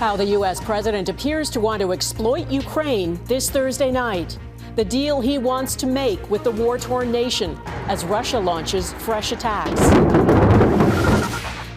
How the U.S. president appears to want to exploit Ukraine this Thursday night. The deal he wants to make with the war-torn nation as Russia launches fresh attacks.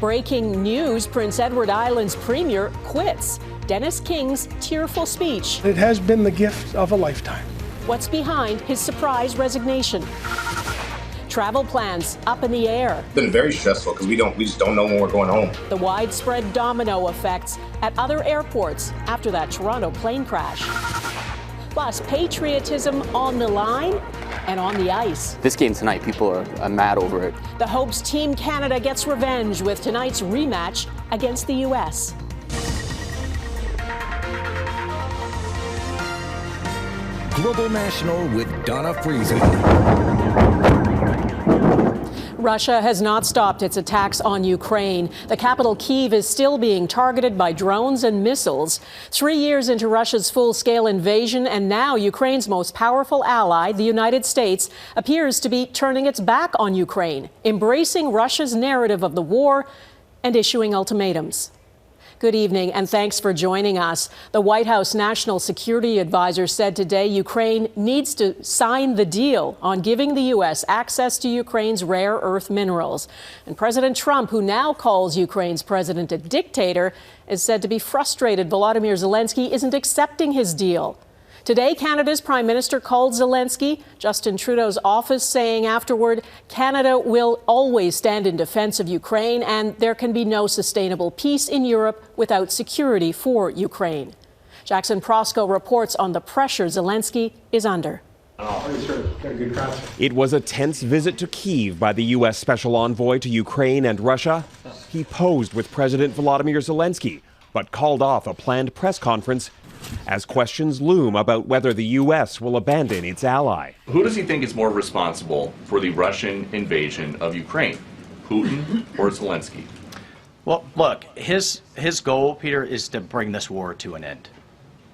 Breaking news, Prince Edward Island's premier quits. Dennis King's tearful speech. It has been the gift of a lifetime. What's behind his surprise resignation? Travel plans up in the air. It's been very stressful because we just don't know when we're going home. The widespread domino effects at other airports after that Toronto plane crash. Plus, patriotism on the line and on the ice. This game tonight, people are mad over it. The hopes Team Canada gets revenge with tonight's rematch against the U.S. Global National with Donna Friesen. Russia has not stopped its attacks on Ukraine. The capital, Kyiv, is still being targeted by drones and missiles. 3 years into Russia's full-scale invasion, and now Ukraine's most powerful ally, the United States, appears to be turning its back on Ukraine, embracing Russia's narrative of the war and issuing ultimatums. Good evening, and thanks for joining us. The White House National Security Advisor said today Ukraine needs to sign the deal on giving the U.S. access to Ukraine's rare earth minerals. And President Trump, who now calls Ukraine's president a dictator, is said to be frustrated Volodymyr Zelenskyy isn't accepting his deal. Today, Canada's Prime Minister called Zelenskyy, Justin Trudeau's office saying afterward, Canada will always stand in defense of Ukraine and there can be no sustainable peace in Europe without security for Ukraine. Jackson Proskow reports on the pressure Zelenskyy is under. It was a tense visit to Kyiv by the U.S. Special Envoy to Ukraine and Russia. He posed with President Volodymyr Zelenskyy, but called off a planned press conference as questions loom about whether the U.S. will abandon its ally. Who does he think is more responsible for the Russian invasion of Ukraine, Putin or Zelenskyy? Well, look, his goal, Peter, is to bring this war to an end,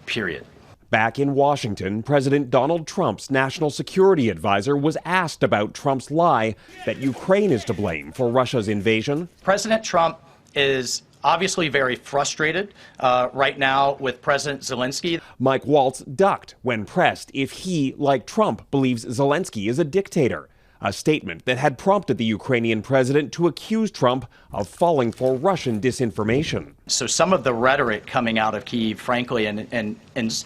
period. Back in Washington, President Donald Trump's national security advisor was asked about Trump's lie that Ukraine is to blame for Russia's invasion. President Trump is obviously very frustrated right now with President Zelenskyy. Mike Waltz ducked when pressed if he, like Trump, believes Zelenskyy is a dictator, a statement that had prompted the Ukrainian president to accuse Trump of falling for Russian disinformation. So some of the rhetoric coming out of Kyiv, frankly, and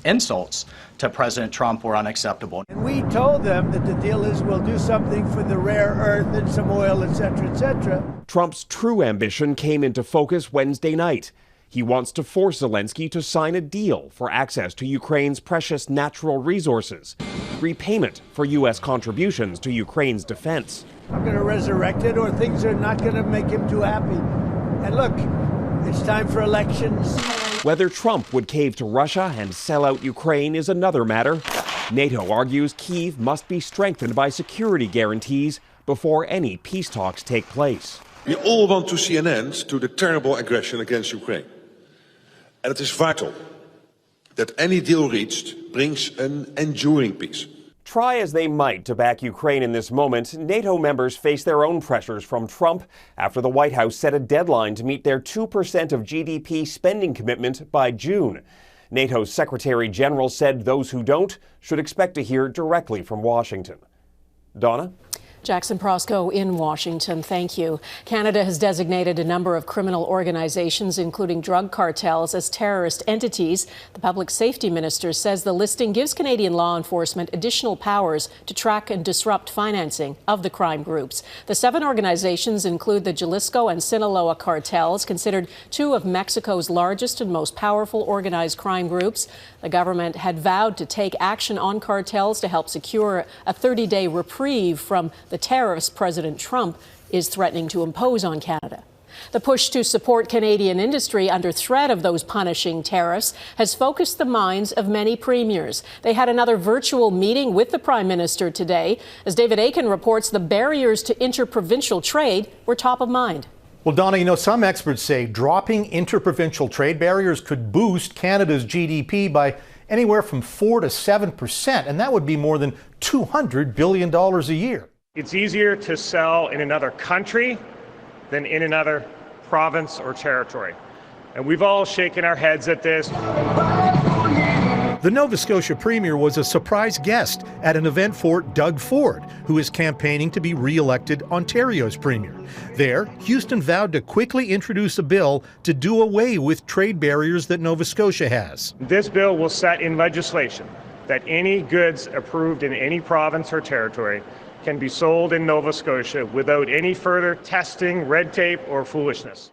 insults to President Trump were unacceptable. And we told them that the deal is we'll do something for the rare earth and some oil, etc., etc. Trump's true ambition came into focus Wednesday night. He wants to force Zelenskyy to sign a deal for access to Ukraine's precious natural resources, repayment for U.S. contributions to Ukraine's defense. I'm going to resurrect it, or things are not going to make him too happy. And look, it's time for elections. Whether Trump would cave to Russia and sell out Ukraine is another matter. NATO argues Kyiv must be strengthened by security guarantees before any peace talks take place. We all want to see an end to the terrible aggression against Ukraine. And it is vital that any deal reached brings an enduring peace. Try as they might to back Ukraine in this moment, NATO members face their own pressures from Trump after the White House set a deadline to meet their 2% of GDP spending commitment by June. NATO's Secretary General said those who don't should expect to hear directly from Washington. Donna? Jackson Proskow in Washington. Thank you. Canada has designated a number of criminal organizations, including drug cartels, as terrorist entities. The public safety minister says the listing gives Canadian law enforcement additional powers to track and disrupt financing of the crime groups. The 7 organizations include the Jalisco and Sinaloa cartels, considered 2 of Mexico's largest and most powerful organized crime groups. The government had vowed to take action on cartels to help secure a 30-day reprieve from the tariffs President Trump is threatening to impose on Canada. The push to support Canadian industry under threat of those punishing tariffs has focused the minds of many premiers. They had another virtual meeting with the Prime Minister today. As David Aiken reports, the barriers to interprovincial trade were top of mind. Well, Donna, you know, some experts say dropping interprovincial trade barriers could boost Canada's GDP by anywhere from 4 to 7%, and that would be more than $200 billion a year. It's easier to sell in another country than in another province or territory. And we've all shaken our heads at this. The Nova Scotia Premier was a surprise guest at an event for Doug Ford, who is campaigning to be re-elected Ontario's Premier. There, Houston vowed to quickly introduce a bill to do away with trade barriers that Nova Scotia has. This bill will set in legislation that any goods approved in any province or territory can be sold in Nova Scotia without any further testing, red tape, or foolishness.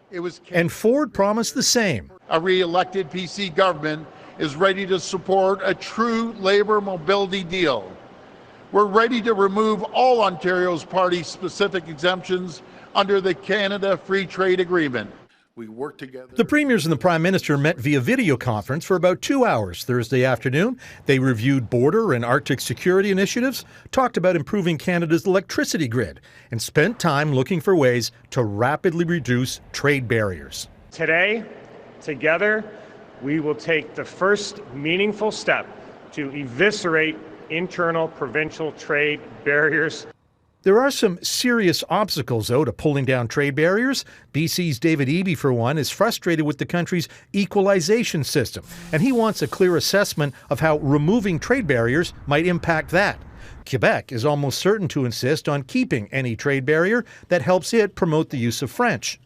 And Ford promised the same. A re-elected PC government is ready to support a true labor mobility deal. We're ready to remove all Ontario's party-specific exemptions under the Canada Free Trade Agreement. We work together. The premiers and the prime minister met via video conference for about 2 hours Thursday afternoon. They reviewed border and Arctic security initiatives, talked about improving Canada's electricity grid, and spent time looking for ways to rapidly reduce trade barriers. Today, together, we will take the first meaningful step to eviscerate internal provincial trade barriers. There are some serious obstacles, though, to pulling down trade barriers. BC's David Eby, for one, is frustrated with the country's equalization system, and he wants a clear assessment of how removing trade barriers might impact that. Quebec is almost certain to insist on keeping any trade barrier that helps it promote the use of French.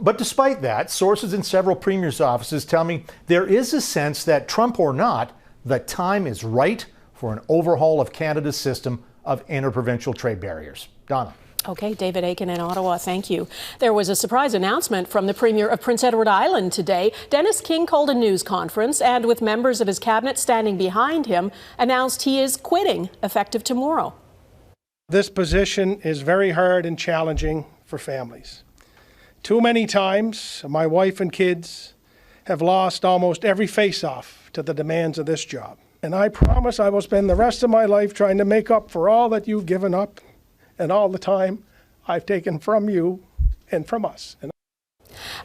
But despite that, sources in several premiers' offices tell me there is a sense that, Trump or not, the time is right for an overhaul of Canada's system of interprovincial trade barriers. Donna. Okay, David Aiken in Ottawa, thank you. There was a surprise announcement from the Premier of Prince Edward Island today. Dennis King called a news conference and, with members of his cabinet standing behind him, announced he is quitting effective tomorrow. This position is very hard and challenging for families. Too many times, my wife and kids have lost almost every face-off to the demands of this job. And I promise I will spend the rest of my life trying to make up for all that you've given up and all the time I've taken from you and from us.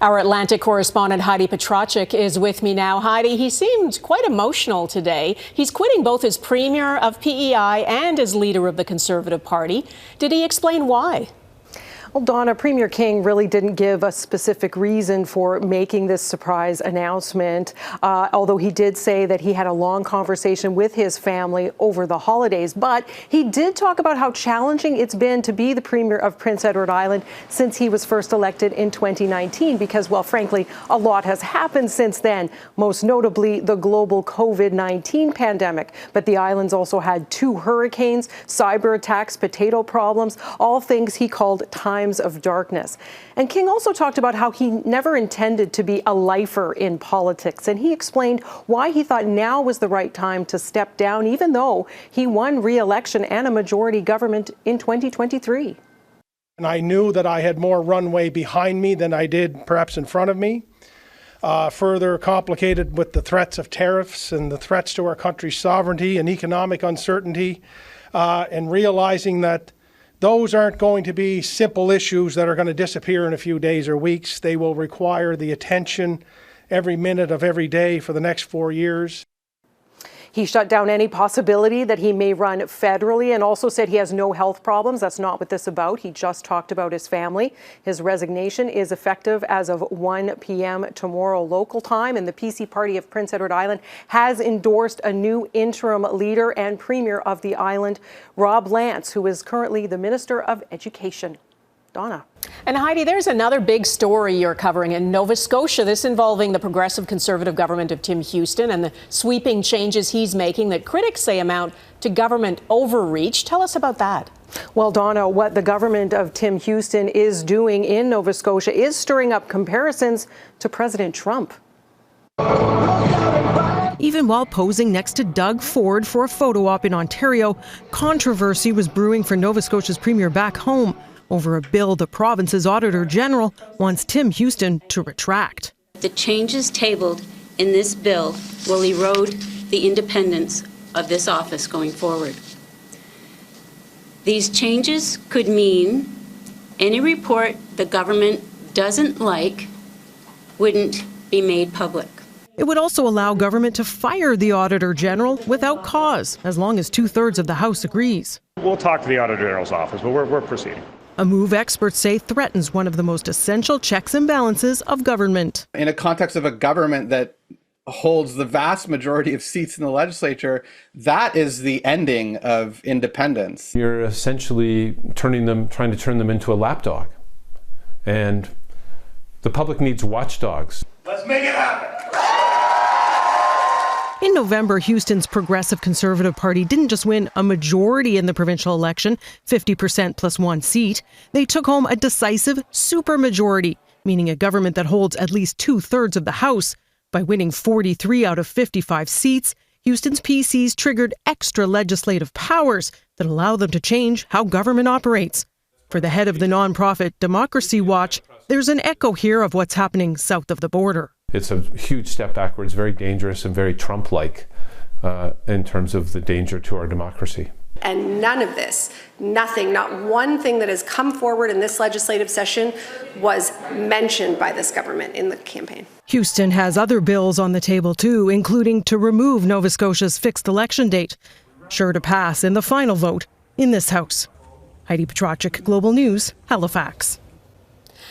Our Atlantic correspondent Heidi Petracek is with me now. Heidi, he seemed quite emotional today. He's quitting both as Premier of PEI and as leader of the Conservative Party. Did he explain why? Well, Donna, Premier King really didn't give a specific reason for making this surprise announcement, although he did say that he had a long conversation with his family over the holidays. But he did talk about how challenging it's been to be the Premier of Prince Edward Island since he was first elected in 2019, because, well, frankly, a lot has happened since then, most notably the global COVID-19 pandemic. But the island's also had 2 hurricanes, cyber attacks, potato problems, all things he called times of darkness. And King also talked about how he never intended to be a lifer in politics, and he explained why he thought now was the right time to step down, even though he won re-election and a majority government in 2023. And I knew that I had more runway behind me than I did perhaps in front of me. Further complicated with the threats of tariffs and the threats to our country's sovereignty and economic uncertainty, and realizing that those aren't going to be simple issues that are going to disappear in a few days or weeks. They will require the attention every minute of every day for the next 4 years. He shut down any possibility that he may run federally and also said he has no health problems. That's not what this is about. He just talked about his family. His resignation is effective as of 1 p.m. tomorrow local time, and the PC Party of Prince Edward Island has endorsed a new interim leader and Premier of the island, Rob Lance, who is currently the Minister of Education. Donna. And Heidi, there's another big story you're covering in Nova Scotia, this involving the progressive Conservative government of Tim Houston and the sweeping changes he's making that critics say amount to government overreach. Tell us about that. Well, Donna, what the government of Tim Houston is doing in Nova Scotia is stirring up comparisons to President Trump. Even while posing next to Doug Ford for a photo op in Ontario, controversy was brewing for Nova Scotia's Premier back home over a bill the province's Auditor General wants Tim Houston to retract. The changes tabled in this bill will erode the independence of this office going forward. These changes could mean any report the government doesn't like wouldn't be made public. It would also allow government to fire the Auditor General without cause, as long as 2/3 of the House agrees. We'll talk to the Auditor General's office, but we're proceeding. a move experts say threatens one of the most essential checks and balances of government. In a context of a government that holds the vast majority of seats in the legislature, that is the ending of independence. You're essentially trying to turn them into a lapdog. And the public needs watchdogs. Let's make it happen. In November, Houston's Progressive Conservative Party didn't just win a majority in the provincial election, 50% plus one seat. They took home a decisive supermajority, meaning a government that holds at least 2/3 of the House. By winning 43 out of 55 seats, Houston's PCs triggered extra legislative powers that allow them to change how government operates. For the head of the nonprofit Democracy Watch, there's an echo here of what's happening south of the border. It's a huge step backwards, very dangerous and very Trump-like in terms of the danger to our democracy. And none of this, nothing, not one thing that has come forward in this legislative session was mentioned by this government in the campaign. Houston has other bills on the table too, including to remove Nova Scotia's fixed election date, sure to pass in the final vote in this House. Heidi Petracek, Global News, Halifax.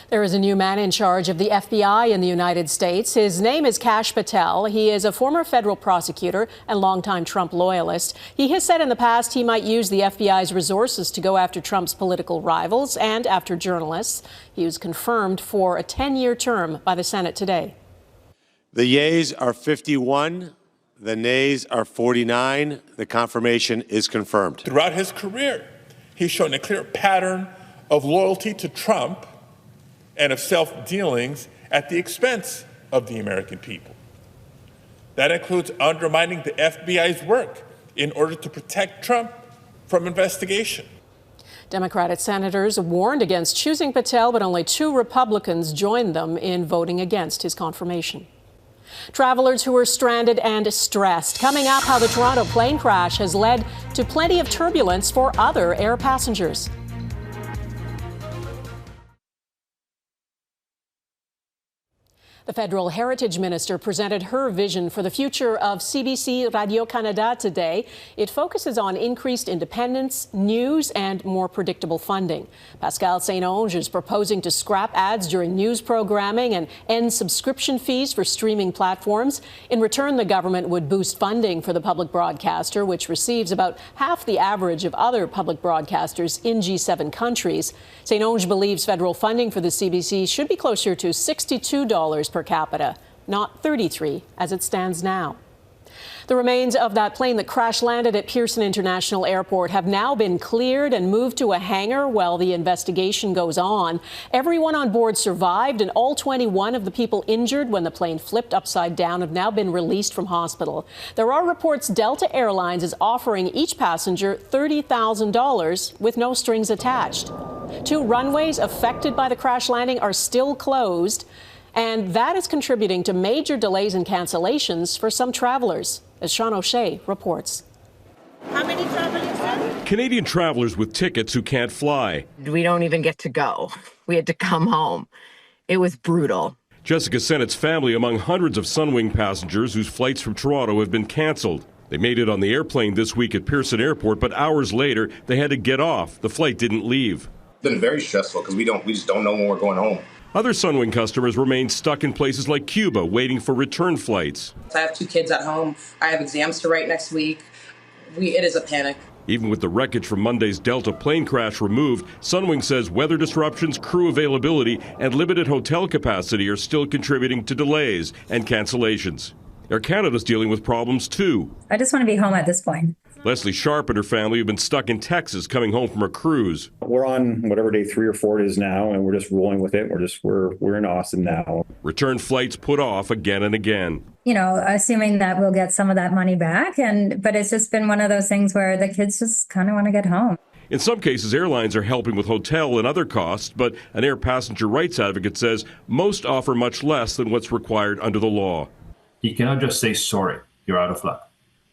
There is a new man in charge of the FBI in the United States. His name is Kash Patel. He is a former federal prosecutor and longtime Trump loyalist. He has said in the past he might use the FBI's resources to go after Trump's political rivals and after journalists. He was confirmed for a 10-year term by the Senate today. The yeas are 51. The nays are 49. The confirmation is confirmed. Throughout his career, he's shown a clear pattern of loyalty to Trump and of self-dealings at the expense of the American people. That includes undermining the FBI's work in order to protect Trump from investigation. Democratic senators warned against choosing Patel, but only 2 Republicans joined them in voting against his confirmation. Travelers who are stranded and stressed. Coming up, how the Toronto plane crash has led to plenty of turbulence for other air passengers. The Federal Heritage Minister presented her vision for the future of CBC Radio-Canada today. It focuses on increased independence, news, and more predictable funding. Pascal Saint-Onge is proposing to scrap ads during news programming and end subscription fees for streaming platforms. In return, the government would boost funding for the public broadcaster, which receives about half the average of other public broadcasters in G7 countries. Saint-Onge believes federal funding for the CBC should be closer to $62 per capita, not $33 as it stands now. The remains of that plane that crash landed at Pearson International Airport have now been cleared and moved to a hangar while the investigation goes on. Everyone on board survived, and all 21 of the people injured when the plane flipped upside down have now been released from hospital. There are reports Delta Airlines is offering each passenger $30,000 with no strings attached. 2 runways affected by the crash landing are still closed, and that is contributing to major delays and cancellations for some travelers, as Seán O'Shea reports. How many travelers? Canadian travelers with tickets who can't fly. We don't even get to go. We had to come home. It was brutal. Jessica Sennett's family among hundreds of Sunwing passengers whose flights from Toronto have been cancelled. They made it on the airplane this week at Pearson Airport, but hours later they had to get off. The flight didn't leave. It's been very stressful because we just don't know when we're going home. Other Sunwing customers remain stuck in places like Cuba, waiting for return flights. I have 2 kids at home. I have exams to write next week. It is a panic. Even with the wreckage from Monday's Delta plane crash removed, Sunwing says weather disruptions, crew availability, and limited hotel capacity are still contributing to delays and cancellations. Air Canada's dealing with problems too. I just want to be home at this point. Leslie Sharp and her family have been stuck in Texas coming home from a cruise. We're on whatever day 3 or 4 it is now, and we're just rolling with it. We're in Austin now. Return flights put off again and again. You know, assuming that we'll get some of that money back, but it's just been one of those things where the kids just kind of want to get home. In some cases, airlines are helping with hotel and other costs, but an air passenger rights advocate says most offer much less than what's required under the law. You cannot just say, sorry, you're out of luck.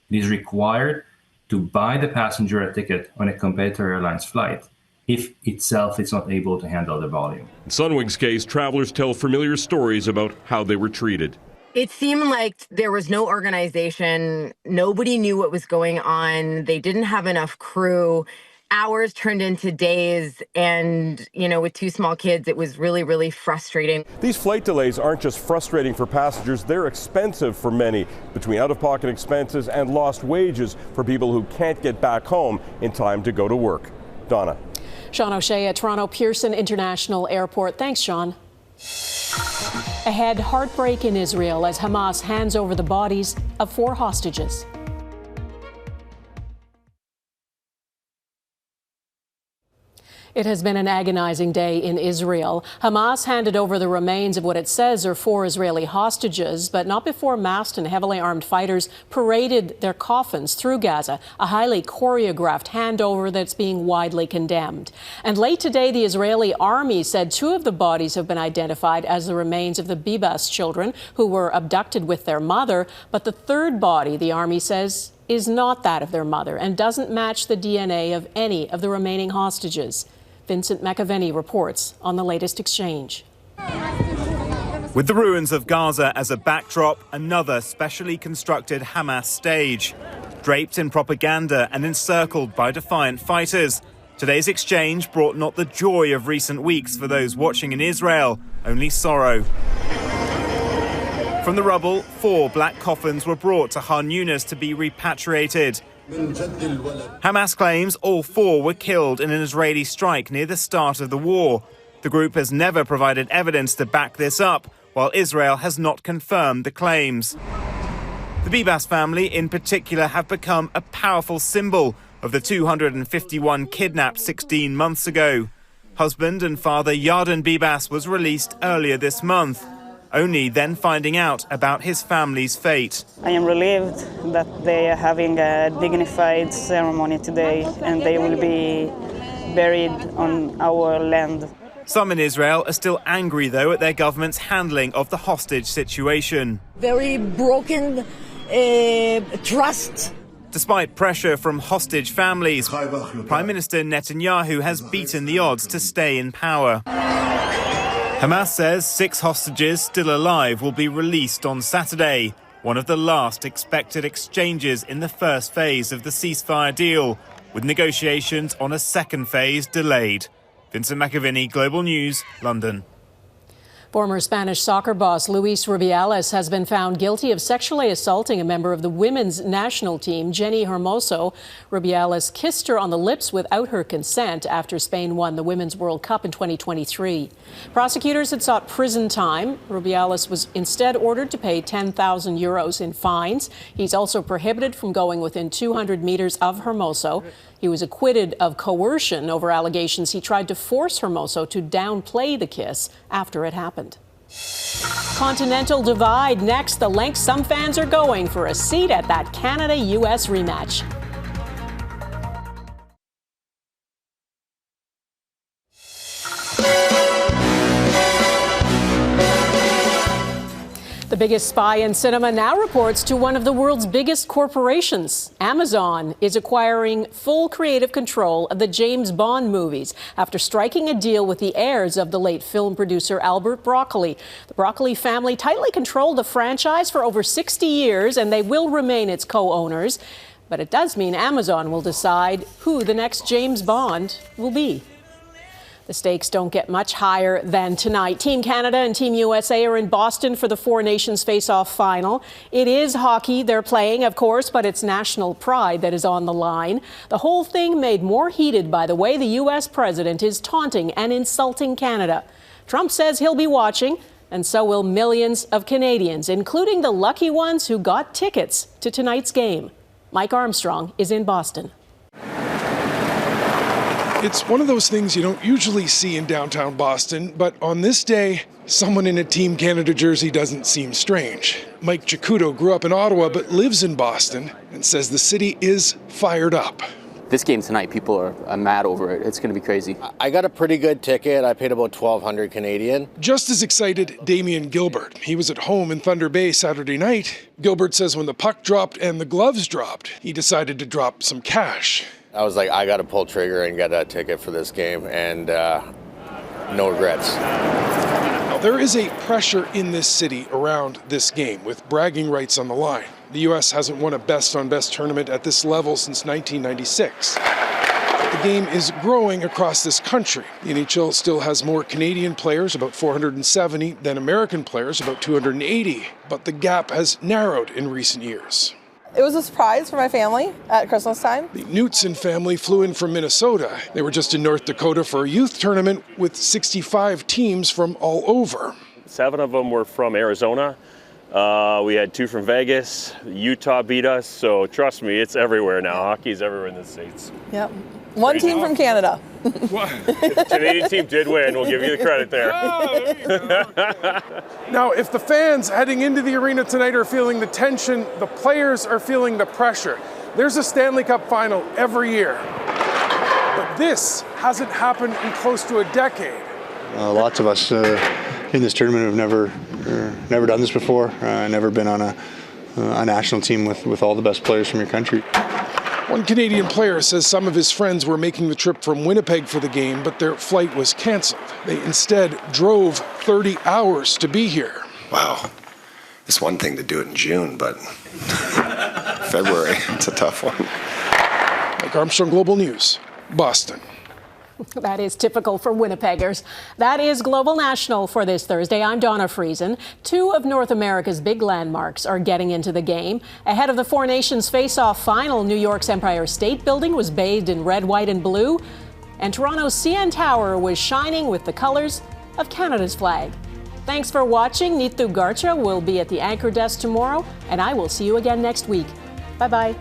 It is required to buy the passenger a ticket on a competitor airline's flight if itself is not able to handle the volume. In Sunwing's case, travelers tell familiar stories about how they were treated. It seemed like there was no organization. Nobody knew what was going on. They didn't have enough crew. hours turned into days, and, with two small kids, it was really, really frustrating. These flight delays aren't just frustrating for passengers, they're expensive for many, between out-of-pocket expenses and lost wages for people who can't get back home in time to go to work. Donna. Seán O'Shea at Toronto Pearson International Airport. Thanks, Seán. Ahead, heartbreak in Israel as Hamas hands over the bodies of 4 hostages. It has been an agonizing day in Israel. Hamas handed over the remains of what it says are 4 Israeli hostages, but not before masked and heavily armed fighters paraded their coffins through Gaza, a highly choreographed handover that's being widely condemned. And late today, the Israeli army said 2 of the bodies have been identified as the remains of the Bibas children who were abducted with their mother, but the 3rd body, the army says, is not that of their mother and doesn't match the DNA of any of the remaining hostages. Vincent McAvenny reports on the latest exchange. With the ruins of Gaza as a backdrop, another specially constructed Hamas stage. Draped in propaganda and encircled by defiant fighters, today's exchange brought not the joy of recent weeks for those watching in Israel, only sorrow. From the rubble, 4 black coffins were brought to Han Yunis to be repatriated. Hamas claims all 4 were killed in an Israeli strike near the start of the war. The group has never provided evidence to back this up, while Israel has not confirmed the claims. The Bibas family in particular have become a powerful symbol of the 251 kidnapped 16 months ago. Husband and father Yarden Bibas was released earlier this month, only then finding out about his family's fate. I am relieved that they are having a dignified ceremony today and they will be buried on our land. Some in Israel are still angry, though, at their government's handling of the hostage situation. Very broken trust. Despite pressure from hostage families, Prime Minister Netanyahu has beaten the odds to stay in power. Hamas says 6 hostages still alive will be released on Saturday, one of the last expected exchanges in the first phase of the ceasefire deal, with negotiations on a second phase delayed. Vincent McAvenny, Global News, London. Former Spanish soccer boss Luis Rubiales has been found guilty of sexually assaulting a member of the women's national team, Jenny Hermoso. Rubiales kissed her on the lips without her consent after Spain won the Women's World Cup in 2023. Prosecutors had sought prison time. Rubiales was instead ordered to pay 10,000 euros in fines. He's also prohibited from going within 200 meters of Hermoso. He was acquitted of coercion over allegations he tried to force Hermoso to downplay the kiss after it happened. Continental divide next, the length some fans are going for a seat at that Canada-US rematch. The biggest spy in cinema now reports to one of the world's biggest corporations. Amazon is acquiring full creative control of the James Bond movies after striking a deal with the heirs of the late film producer Albert Broccoli. The Broccoli family tightly controlled the franchise for over 60 years, and they will remain its co-owners. But it does mean Amazon will decide who the next James Bond will be. The stakes don't get much higher than tonight. Team Canada and Team USA are in Boston for the Four Nations Face-Off final. It is hockey they're playing, of course, but it's national pride that is on the line. The whole thing made more heated by the way the U.S. president is taunting and insulting Canada. Trump says he'll be watching, and so will millions of Canadians, including the lucky ones who got tickets to tonight's game. Mike Armstrong is in Boston. It's one of those things you don't usually see in downtown Boston, but on this day, someone in a Team Canada jersey doesn't seem strange. Mike Jacuto grew up in Ottawa but lives in Boston and says the city is fired up. This game tonight, people are mad over it. It's going to be crazy. I got a pretty good ticket. I paid about 1,200 Canadian. Just as excited, Damien Gilbert. He was at home in Thunder Bay Saturday night. Gilbert says when the puck dropped and the gloves dropped, he decided to drop some cash. I was like, I got to pull trigger and get that ticket for this game, and no regrets. Now, there is a pressure in this city around this game with bragging rights on the line. The U.S. hasn't won a best-on-best tournament at this level since 1996. The game is growing across this country. The NHL still has more Canadian players, about 470, than American players, about 280. But the gap has narrowed in recent years. It was a surprise for my family at Christmas time. The Knutson family flew in from Minnesota. They were just in North Dakota for a youth tournament with 65 teams from all over. 7 of them were from Arizona. We had 2 from Vegas. Utah beat us, so trust me, it's everywhere now. Hockey's everywhere in the States. Yep. One team from Canada. If the Canadian team did win, we'll give you the credit there. Oh, there you go. Now, if the fans heading into the arena tonight are feeling the tension, the players are feeling the pressure. There's a Stanley Cup final every year. But this hasn't happened in close to a decade. Lots of us in this tournament have never done this before, never been on a national team with all the best players from your country. One Canadian player says some of his friends were making the trip from Winnipeg for the game, but their flight was canceled. They instead drove 30 hours to be here. Wow. It's one thing to do it in June, but February, it's a tough one. Mike Armstrong, Global News, Boston. That is typical for Winnipeggers. That is Global National for this Thursday. I'm Donna Friesen. 2 of North America's big landmarks are getting into the game. Ahead of the Four Nations face-off final, New York's Empire State Building was bathed in red, white and blue. And Toronto's CN Tower was shining with the colors of Canada's flag. Thanks for watching. Neetu Garcha will be at the anchor desk tomorrow, and I will see you again next week. Bye-bye.